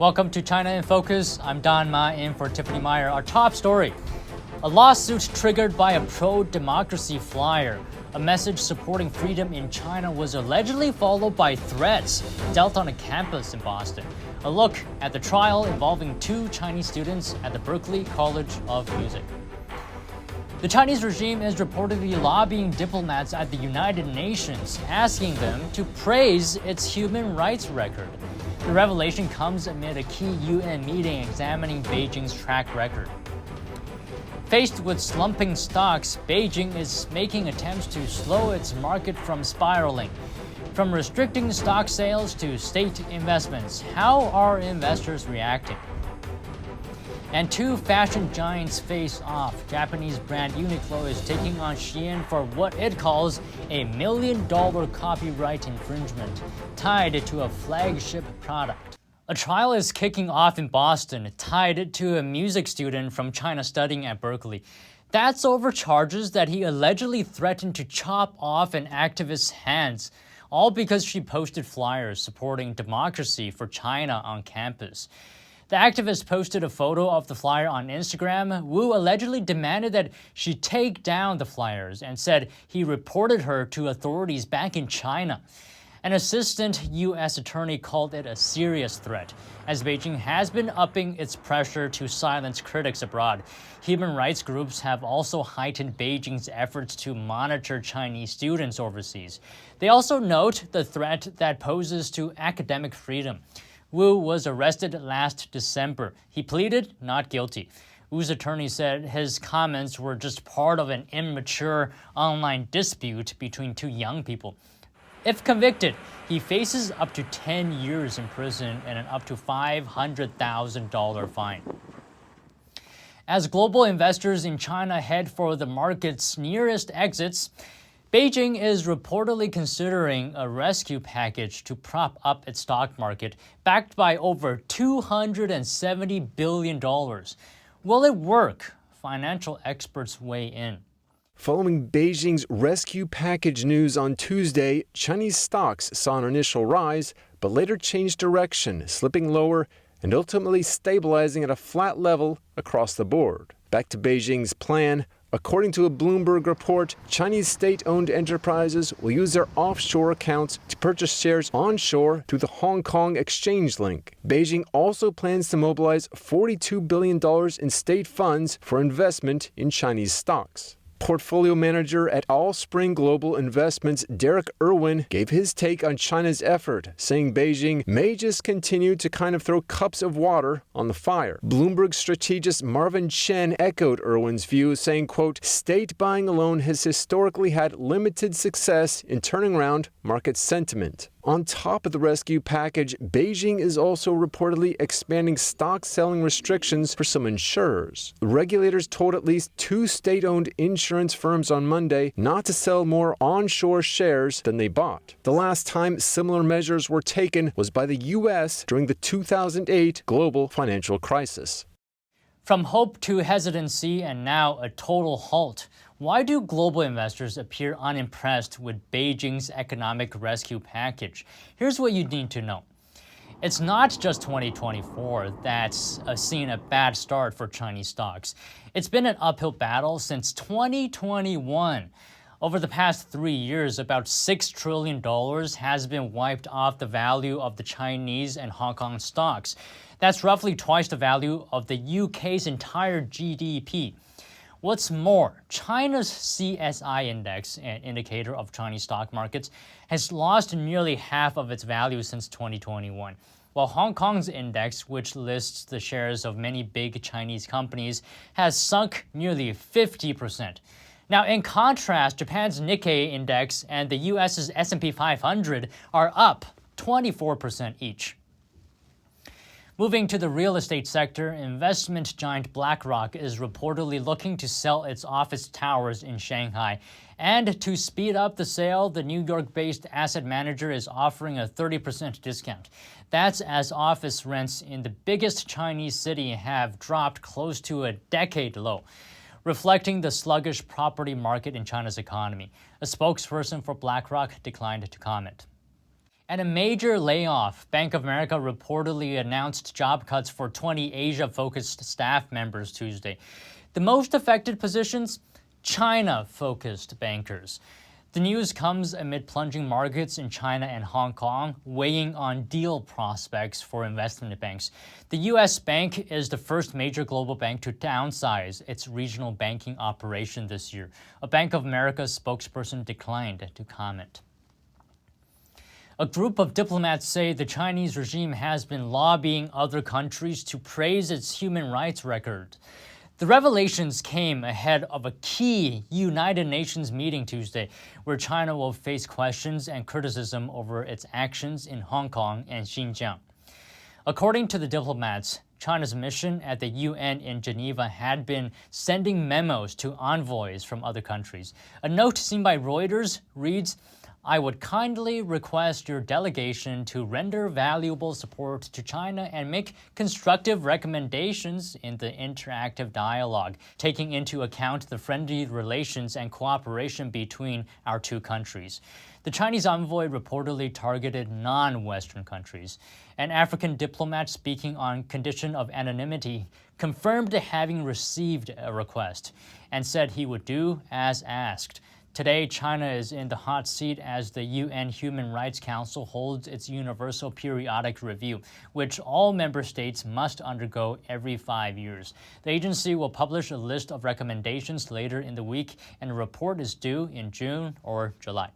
Welcome to China in Focus. I'm Don Ma in for Tiffany Meyer. Our top story: a lawsuit triggered by a pro-democracy flyer. A message supporting freedom in China was allegedly followed by threats dealt on a campus in Boston. A look at the trial involving two Chinese students at the Berklee College of Music. The Chinese regime is reportedly lobbying diplomats at the United Nations, asking them to praise its human rights record. The revelation comes amid a key UN meeting examining Beijing's track record. Faced with slumping stocks, Beijing is making attempts to slow its market from spiraling. From restricting stock sales to state investments, how are investors reacting? And two fashion giants face off. Japanese brand Uniqlo is taking on SHEIN for what it calls a $1 million copyright infringement tied to a flagship product. A trial is kicking off in Boston tied to a music student from China studying at Berklee. That's over charges that he allegedly threatened to chop off an activist's hands, all because she posted flyers supporting democracy for China on campus. The activist posted a photo of the flyer on Instagram. Wu allegedly demanded that she take down the flyers and said he reported her to authorities back in China. An assistant U.S. attorney called it a serious threat, as Beijing has been upping its pressure to silence critics abroad. Human rights groups have also heightened Beijing's efforts to monitor Chinese students overseas. They also note the threat that poses to academic freedom. Wu was arrested last December. He pleaded not guilty. Wu's attorney said his comments were just part of an immature online dispute between two young people. If convicted, he faces up to 10 years in prison and an up to $500,000 fine. As global investors in China head for the market's nearest exits, Beijing is reportedly considering a rescue package to prop up its stock market, backed by over $270 billion. Will it work? Financial experts weigh in. Following Beijing's rescue package news on Tuesday, Chinese stocks saw an initial rise, but later changed direction, slipping lower and ultimately stabilizing at a flat level across the board. Back to Beijing's plan. According to a Bloomberg report, Chinese state-owned enterprises will use their offshore accounts to purchase shares onshore through the Hong Kong exchange link. Beijing also plans to mobilize $42 billion in state funds for investment in Chinese stocks. Portfolio manager at Allspring Global Investments, Derek Irwin, gave his take on China's effort, saying Beijing may just continue to kind of throw cups of water on the fire. Bloomberg strategist Marvin Chen echoed Irwin's view, saying, quote, "State buying alone has historically had limited success in turning around market sentiment." On top of the rescue package, Beijing is also reportedly expanding stock selling restrictions for some insurers. Regulators told at least two state-owned insurance firms on Monday not to sell more onshore shares than they bought. The last time similar measures were taken was by the U.S. during the 2008 global financial crisis. From hope to hesitancy and now a total halt. Why do global investors appear unimpressed with Beijing's economic rescue package? Here's what you need to know. It's not just 2024 that's seen a bad start for Chinese stocks. It's been an uphill battle since 2021. Over the past 3 years, about $6 trillion has been wiped off the value of the Chinese and Hong Kong stocks. That's roughly twice the value of the UK's entire GDP. What's more, China's CSI index, an indicator of Chinese stock markets, has lost nearly half of its value since 2021, while Hong Kong's index, which lists the shares of many big Chinese companies, has sunk nearly 50%. Now, in contrast, Japan's Nikkei index and the US's S&P 500 are up 24% each. Moving to the real estate sector, investment giant BlackRock is reportedly looking to sell its office towers in Shanghai. And to speed up the sale, the New York-based asset manager is offering a 30% discount. That's as office rents in the biggest Chinese city have dropped close to a decade low, reflecting the sluggish property market in China's economy. A spokesperson for BlackRock declined to comment. And a major layoff. Bank of America reportedly announced job cuts for 20 Asia-focused staff members Tuesday. The most affected positions? China-focused bankers. The news comes amid plunging markets in China and Hong Kong, weighing on deal prospects for investment banks. The U.S. bank is the first major global bank to downsize its regional banking operation this year. A Bank of America spokesperson declined to comment. A group of diplomats say the Chinese regime has been lobbying other countries to praise its human rights record. The revelations came ahead of a key United Nations meeting Tuesday, where China will face questions and criticism over its actions in Hong Kong and Xinjiang. According to the diplomats, China's mission at the UN in Geneva had been sending memos to envoys from other countries. A note seen by Reuters reads, "I would kindly request your delegation to render valuable support to China and make constructive recommendations in the interactive dialogue, taking into account the friendly relations and cooperation between our two countries." The Chinese envoy reportedly targeted non-Western countries. An African diplomat speaking on condition of anonymity confirmed having received a request and said he would do as asked. Today, China is in the hot seat as the UN Human Rights Council holds its Universal Periodic Review, which all member states must undergo every 5 years. The agency will publish a list of recommendations later in the week, and a report is due in June or July.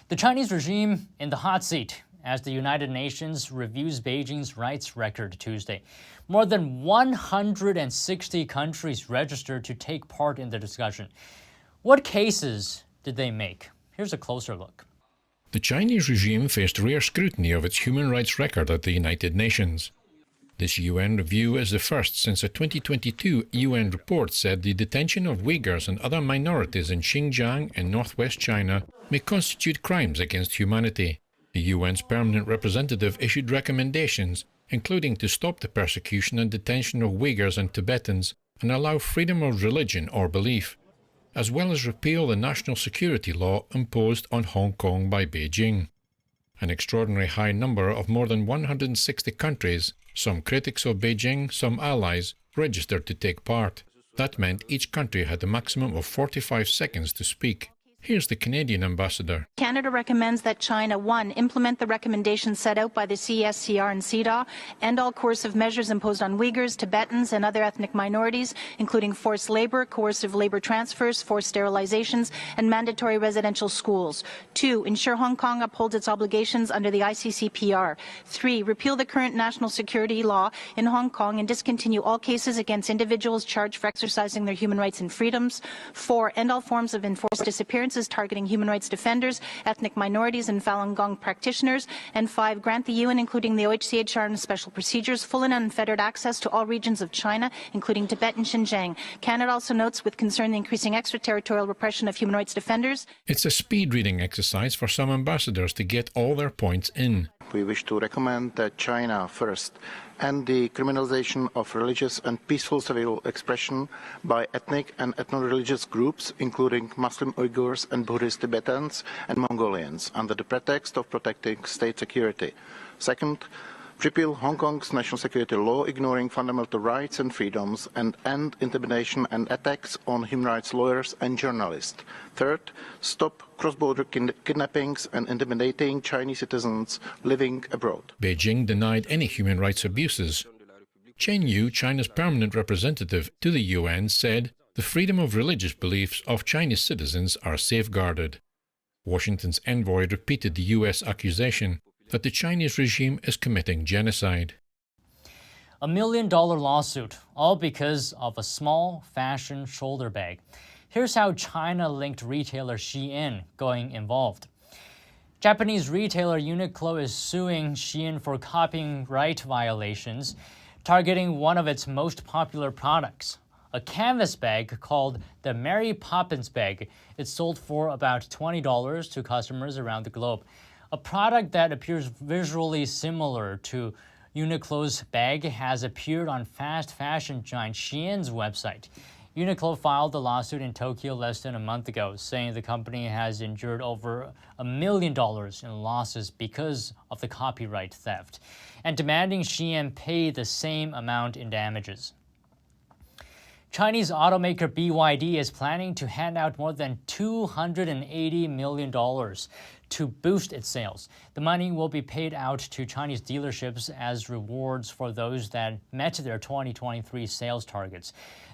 The Chinese regime in the hot seat as the United Nations reviews Beijing's rights record Tuesday. More than 160 countries registered to take part in the discussion. What cases did they make? Here's a closer look. The Chinese regime faced rare scrutiny of its human rights record at the United Nations. This UN review is the first since a 2022 UN report said the detention of Uyghurs and other minorities in Xinjiang and northwest China may constitute crimes against humanity. The UN's permanent representative issued recommendations, including to stop the persecution and detention of Uyghurs and Tibetans and allow freedom of religion or belief, as well as repeal the national security law imposed on Hong Kong by Beijing. An extraordinary high number of more than 160 countries, some critics of Beijing, some allies, registered to take part. That meant each country had a maximum of 45 seconds to speak. Here's the Canadian ambassador. Canada recommends that China, 1, implement the recommendations set out by the CSCR and CEDAW, end all coercive measures imposed on Uyghurs, Tibetans, and other ethnic minorities, including forced labor, coercive labor transfers, forced sterilizations, and mandatory residential schools. 2, ensure Hong Kong upholds its obligations under the ICCPR. 3, repeal the current national security law in Hong Kong and discontinue all cases against individuals charged for exercising their human rights and freedoms. 4, end all forms of enforced disappearance targeting human rights defenders, ethnic minorities, and Falun Gong practitioners. And 5, grant the UN, including the OHCHR and special procedures, full and unfettered access to all regions of China, including Tibet and Xinjiang. Canada also notes with concern the increasing extraterritorial repression of human rights defenders. It's a speed reading exercise for some ambassadors to get all their points in. We wish to recommend that China first end the criminalization of religious and peaceful civil expression by ethnic and ethno-religious groups, including Muslim Uyghurs and Buddhist Tibetans and Mongolians, under the pretext of protecting state security. Second, repeal Hong Kong's national security law, ignoring fundamental rights and freedoms, and end intimidation and attacks on human rights lawyers and journalists. Third, stop cross-border kidnappings and intimidating Chinese citizens living abroad. Beijing denied any human rights abuses. Chen Yu, China's permanent representative to the UN, said the freedom of religious beliefs of Chinese citizens are safeguarded. Washington's envoy repeated the US accusation that the Chinese regime is committing genocide. $1 million lawsuit, all because of a small fashion shoulder bag. Here's how China-linked retailer SHEIN going involved. Japanese retailer Uniqlo is suing SHEIN for copyright violations, targeting one of its most popular products, a canvas bag called the Mary Poppins bag. It's sold for about $20 to customers around the globe. A product that appears visually similar to Uniqlo's bag has appeared on fast fashion giant SHEIN's website. Uniqlo filed the lawsuit in Tokyo less than a month ago, saying the company has endured over $1 million in losses because of the copyright theft, and demanding SHEIN pay the same amount in damages. Chinese automaker BYD is planning to hand out more than $280 million to boost its sales. The money will be paid out to Chinese dealerships as rewards for those that met their 2023 sales targets.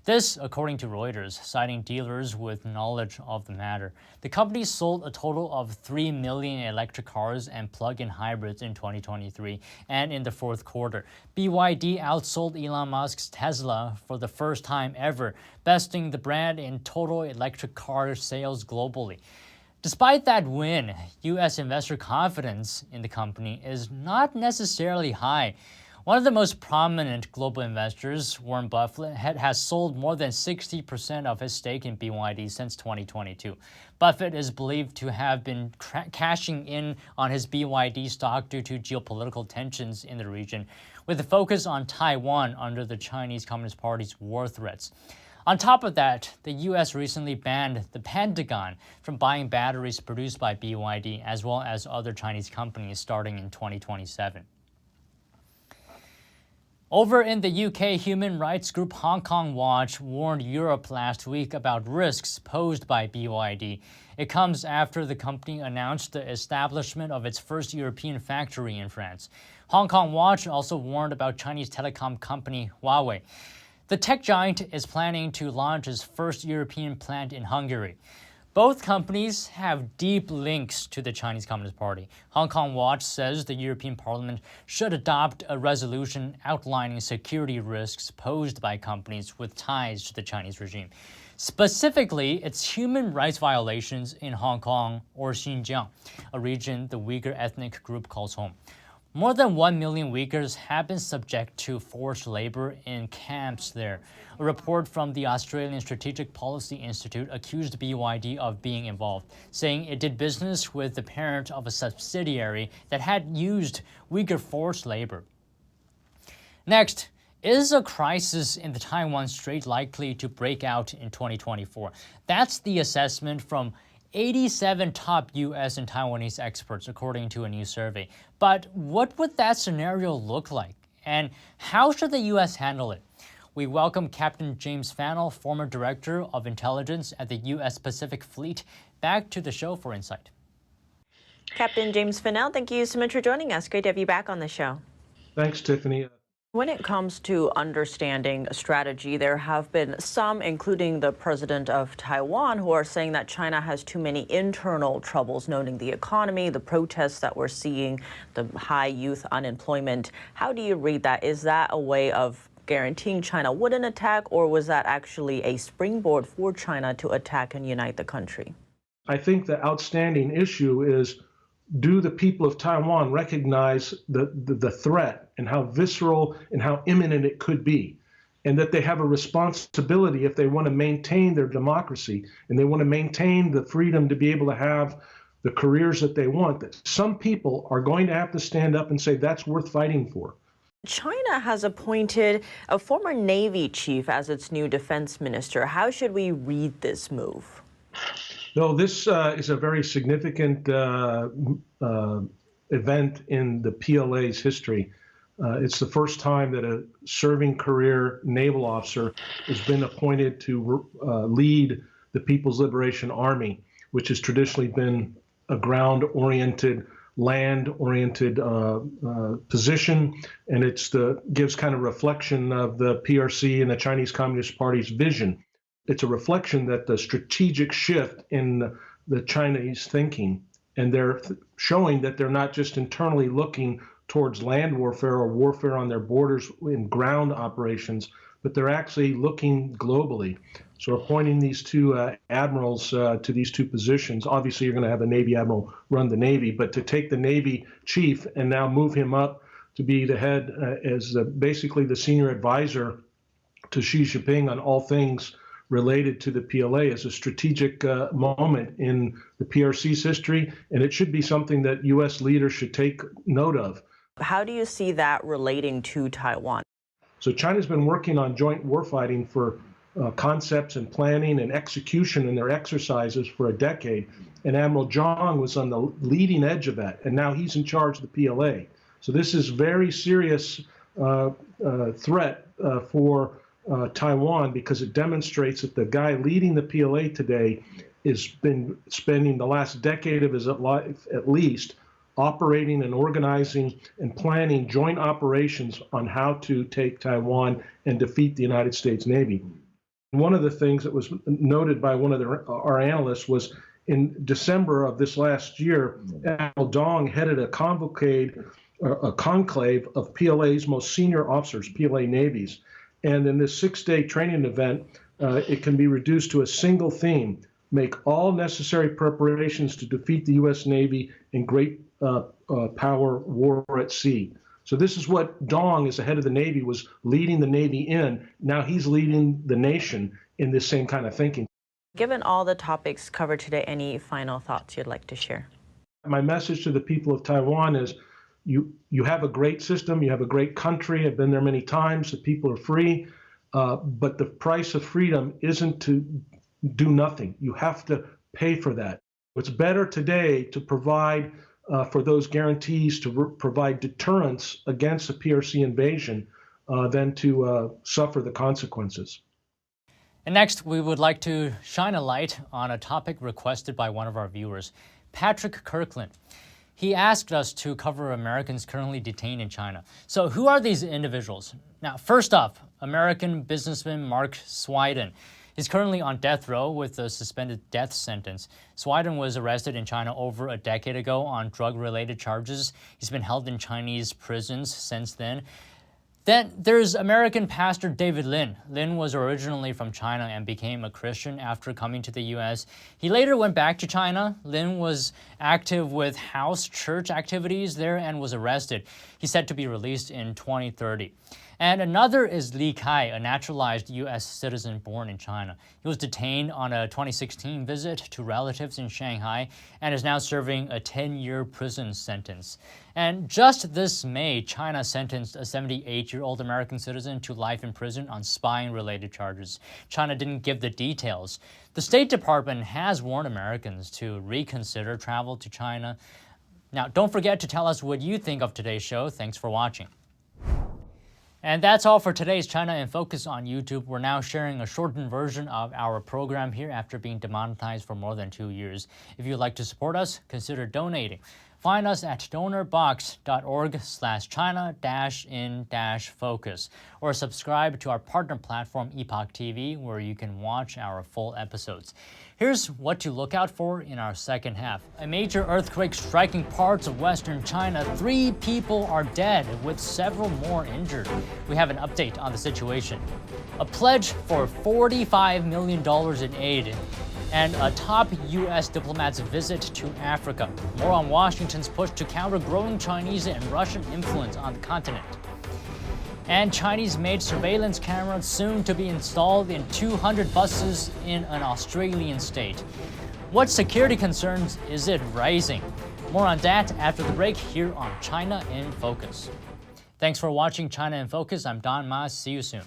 This, according to Reuters, citing dealers with knowledge of the matter. The company sold a total of 3 million electric cars and plug-in hybrids in 2023, and in the fourth quarter, BYD outsold Elon Musk's Tesla for the first time ever, besting the brand in total electric car sales globally. Despite that win, U.S. investor confidence in the company is not necessarily high. One of the most prominent global investors, Warren Buffett, has sold more than 60% of his stake in BYD since 2022. Buffett is believed to have been cashing in on his BYD stock due to geopolitical tensions in the region, with a focus on Taiwan under the Chinese Communist Party's war threats. On top of that, the U.S. recently banned the Pentagon from buying batteries produced by BYD, as well as other Chinese companies, starting in 2027. Over in the UK, human rights group Hong Kong Watch warned Europe last week about risks posed by BYD. It comes after the company announced the establishment of its first European factory in France. Hong Kong Watch also warned about Chinese telecom company Huawei. The tech giant is planning to launch its first European plant in Hungary. Both companies have deep links to the Chinese Communist Party. Hong Kong Watch says the European Parliament should adopt a resolution outlining security risks posed by companies with ties to the Chinese regime. Specifically, it's human rights violations in Hong Kong or Xinjiang, a region the Uyghur ethnic group calls home. More than 1 million Uyghurs have been subject to forced labor in camps there. A report from the Australian Strategic Policy Institute accused BYD of being involved, saying it did business with the parent of a subsidiary that had used Uyghur forced labor. Next, is a crisis in the Taiwan Strait likely to break out in 2024? That's the assessment from 87 top U.S. and Taiwanese experts, according to a new survey. But what would that scenario look like? And how should the U.S. handle it? We welcome Captain James Fanell, former Director of Intelligence at the U.S. Pacific Fleet, back to the show for insight. Captain James Fanell, thank you so much for joining us. Great to have you back on the show. Thanks, Tiffany. When it comes to understanding strategy, there have been some, including the president of Taiwan, who are saying that China has too many internal troubles, noting the economy, the protests that we're seeing, the high youth unemployment. How do you read that? Is that a way of guaranteeing China wouldn't attack, or was that actually a springboard for China to attack and unite the country? I think the outstanding issue is, do the people of Taiwan recognize the threat and how visceral and how imminent it could be, and that they have a responsibility if they want to maintain their democracy and they want to maintain the freedom to be able to have the careers that they want, that some people are going to have to stand up and say that's worth fighting for. China has appointed a former Navy chief as its new defense minister. How should we read this move? No, this is a very significant event in the PLA's history. It's the first time that a serving career naval officer has been appointed to lead the People's Liberation Army, which has traditionally been a ground-oriented, land-oriented position, and gives kind of reflection of the PRC and the Chinese Communist Party's vision. It's a reflection that the strategic shift in the Chinese thinking, and they're showing that they're not just internally looking towards land warfare or warfare on their borders in ground operations, but they're actually looking globally. So appointing these two admirals to these two positions, obviously you're going to have a Navy admiral run the Navy, but to take the Navy chief and now move him up to be the head as basically the senior advisor to Xi Jinping on all things related to the PLA is a strategic moment in the PRC's history, and it should be something that U.S. leaders should take note of. How do you see that relating to Taiwan? So China's been working on joint warfighting for concepts and planning and execution in their exercises for a decade. And Admiral Zhang was on the leading edge of that, and now he's in charge of the PLA. So this is very serious threat for Taiwan, because it demonstrates that the guy leading the PLA today has been spending the last decade of his life at least operating and organizing and planning joint operations on how to take Taiwan and defeat the United States Navy. And one of the things that was noted by one of our analysts was in December of this last year, Admiral Dong headed a conclave of PLA's most senior officers, PLA navies. And in this 6-day training event, it can be reduced to a single theme: make all necessary preparations to defeat the U.S. Navy in great power war at sea. So this is what Dong, as the head of the Navy, was leading the Navy in. Now he's leading the nation in this same kind of thinking. Given all the topics covered today, any final thoughts you'd like to share? My message to the people of Taiwan is you have a great system, you have a great country. I've been there many times. The people are free, but the price of freedom isn't to do nothing. You have to pay for that. It's better today to provide for those guarantees, to provide deterrence against a PRC invasion than to suffer the consequences. And next, we would like to shine a light on a topic requested by one of our viewers, Patrick Kirkland. He asked us to cover Americans currently detained in China. So who are these individuals? Now, first up, American businessman Mark Swiden. He's currently on death row with a suspended death sentence. Swiden was arrested in China over a decade ago on drug-related charges. He's been held in Chinese prisons since then. Then there's American pastor David Lin. Lin was originally from China and became a Christian after coming to the U.S. He later went back to China. Lin was active with house church activities there and was arrested. He's set to be released in 2030. And another is Li Kai, a naturalized U.S. citizen born in China. He was detained on a 2016 visit to relatives in Shanghai and is now serving a 10-year prison sentence. And just this May, China sentenced a 78-year-old American citizen to life in prison on spying-related charges. China didn't give the details. The State Department has warned Americans to reconsider travel to China. Now, don't forget to tell us what you think of today's show. Thanks for watching. And that's all for today's China in Focus on YouTube. We're now sharing a shortened version of our program here after being demonetized for more than 2 years. If you'd like to support us, consider donating. Find us at donorbox.org/China-in-focus or subscribe to our partner platform Epoch TV, where you can watch our full episodes. Here's what to look out for in our second half. A major earthquake striking parts of western China. 3 people are dead, with several more injured. We have an update on the situation. A pledge for $45 million in aid. And a top U.S. diplomat's visit to Africa. More on Washington's push to counter growing Chinese and Russian influence on the continent. And Chinese-made surveillance cameras soon to be installed in 200 buses in an Australian state. What security concerns is it raising? More on that after the break here on China in Focus. Thanks for watching China in Focus. I'm Don Ma. See you soon.